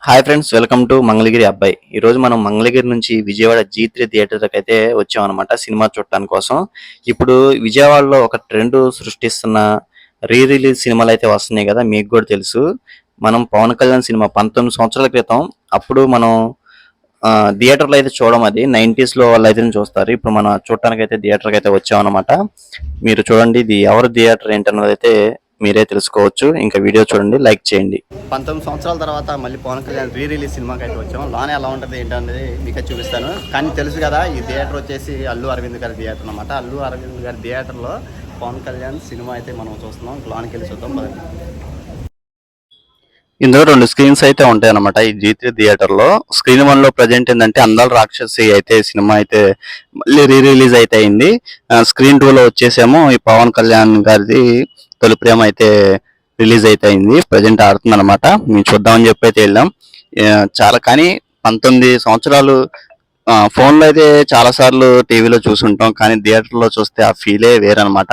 Hi friends, welcome to Mangalagiri అబ్బాయి. ఈరోజు మనం మంగళగిరి నుంచి విజయవాడ G3 థియేటర్కి అయితే వచ్చామన్నమాట సినిమా చూడటానికి కోసం. ఇప్పుడు విజయవాడలో ఒక ట్రెండ్ సృష్టిస్తున్న రీ రిలీజ్ సినిమాలు అయితే వస్తున్నాయి కదా, మీకు కూడా తెలుసు. మనం పవన్ కళ్యాణ్ సినిమా 19 సంవత్సరాల క్రితం అప్పుడు మనం థియేటర్లో అయితే చూడడం, అది 90s లో వాళ్ళు అయితే చూస్తారు. ఇప్పుడు మనం చూడటానికి అయితే థియేటర్కి అయితే వచ్చామన్నమాట. మీరు చూడండి, ఇది ఎవరు థియేటర్ ఏంటన్నది అయితే మీరే తెలుసుకోవచ్చు. ఇంకా వీడియో చూడండి, లైక్ చేయండి. 19 సంవత్సరాల తర్వాత మళ్ళీ పవన్ కళ్యాణ్ రీ రిలీజ్ సినిమాకి అయితే వచ్చాం. లోనే ఎలా ఉంటుంది ఏంటనేది మీకు చూపిస్తాను. కానీ తెలుసు కదా, ఈ థియేటర్ వచ్చేసి అల్లు అరవింద్ గారి థియేటర్ అనమాట. అల్లు అరవింద్ గారి థియేటర్లో పవన్ కళ్యాణ్ సినిమా అయితే మనం చూస్తున్నాం. లోనికి వెళ్ళి చూద్దాం పదండి. ఇందులో 2 స్క్రీన్స్ అయితే ఉంటాయి అనమాట ఈ G3 థియేటర్లో. స్క్రీన్ 1 లో ప్రజెంట్ ఏంటంటే అందాల రాక్షసి అయితే సినిమా అయితే మళ్ళీ రీ రిలీజ్ అయితే అయింది. స్క్రీన్ 2 లో వచ్చేసేమో ఈ పవన్ కళ్యాణ్ గారిది తొలి ప్రేమ అయితే రిలీజ్ అయితే అయింది. ప్రజెంట్ ఆడుతుంది అనమాట. మేము చూద్దామని చెప్పి అయితే వెళ్ళాం. కానీ 19 సంవత్సరాలు ఫోన్లో అయితే చాలా సార్లు టీవీలో చూసుంటాం, కానీ థియేటర్లో చూస్తే ఆ ఫీలే వేరనమాట.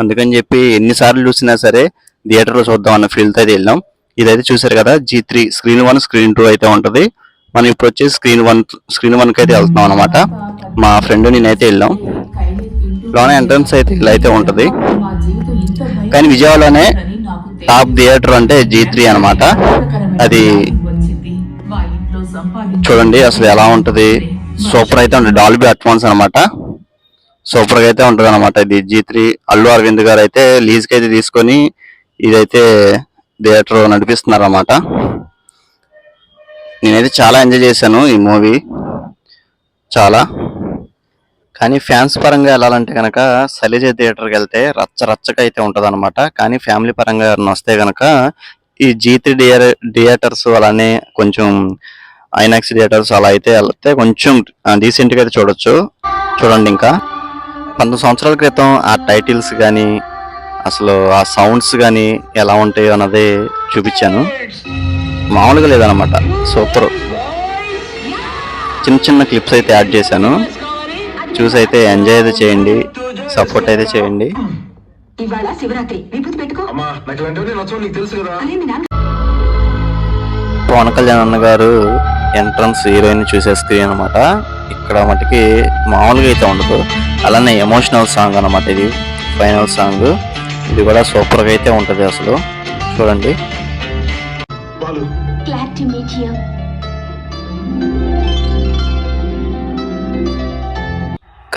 అందుకని చెప్పి ఎన్నిసార్లు చూసినా సరే థియేటర్లో చూద్దాం అన్న ఫీల్తో అయితే వెళ్ళాం. ఇదైతే చూసారు కదా, G3 స్క్రీన్ 1 స్క్రీన్ 2 అయితే ఉంటది. మనం ఇప్పుడు వచ్చేసి స్క్రీన్ 1కి అయితే వెళ్తున్నాం అనమాట. మా ఫ్రెండ్ నేనైతే వెళ్ళాం. లోనే ఎంట్రన్స్ అయితే ఇలా అయితే ఉంటది. కానీ విజయవాడలోనే టాప్ థియేటర్ అంటే G3 అనమాట. అది చూడండి అసలు ఎలా ఉంటది. సూపర్ అయితే ఉంటుంది. డాల్బీ అట్మాన్స్ అనమాట. సూపర్ గా అయితే ఉంటది అనమాట. ఇది G3 అల్లు అరవింద్ గారు అయితే లీజ్ కి అయితే తీసుకొని ఇదైతే థియేటర్ నడిపిస్తున్నారు అన్నమాట. నేనైతే చాలా ఎంజాయ్ చేశాను ఈ మూవీ, చాలా. కానీ ఫ్యాన్స్ పరంగా వెళ్ళాలంటే కనుక శైలజ థియేటర్కి వెళ్తే రచ్చరచ్చగా అయితే ఉంటుంది అనమాట. కానీ ఫ్యామిలీ పరంగా ఎవరైనా వస్తే కనుక ఈ G3 థియేటర్స్ అలానే కొంచెం ఐనాక్స్ థియేటర్స్ అలా అయితే వెళ్తే కొంచెం డీసెంట్గా అయితే చూడొచ్చు. చూడండి, ఇంకా 19 సంవత్సరాల క్రితం ఆ టైటిల్స్ కానీ అసలు ఆ సౌండ్స్ కానీ ఎలా ఉంటాయో అన్నది చూపించాను. మామూలుగా లేదనమాట, సూపర్. చిన్న చిన్న క్లిప్స్ అయితే యాడ్ చేశాను. చూసి అయితే ఎంజాయ్ అయితే చేయండి, సపోర్ట్ అయితే చేయండి. పవన్ కళ్యాణ్ అన్న గారు ఎంట్రన్స్ హీరోయిన్ చూసే స్క్రీన్ అనమాట. ఇక్కడ మటుకి మామూలుగా అయితే ఉండదు. అలానే ఎమోషనల్ సాంగ్ అనమాట. ఇది ఫైనల్ సాంగ్. ఇది కూడా సూపర్ గా అయితే ఉంటది అసలు. చూడండి.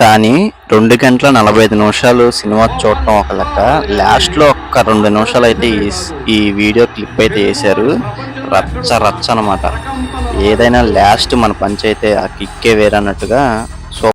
కానీ 2 గంటల 45 నిమిషాలు సినిమా చూడటం ఒక లెక్క. లాస్ట్ లో ఒక్క 2 నిమిషాలు అయితే ఈ వీడియో క్లిప్ అయితే వేశారు. రచ్చ రచ్చ అనమాట. ఏదైనా లాస్ట్ మన పంచ్ అయితే ఆ కిక్కే వేరన్నట్టుగా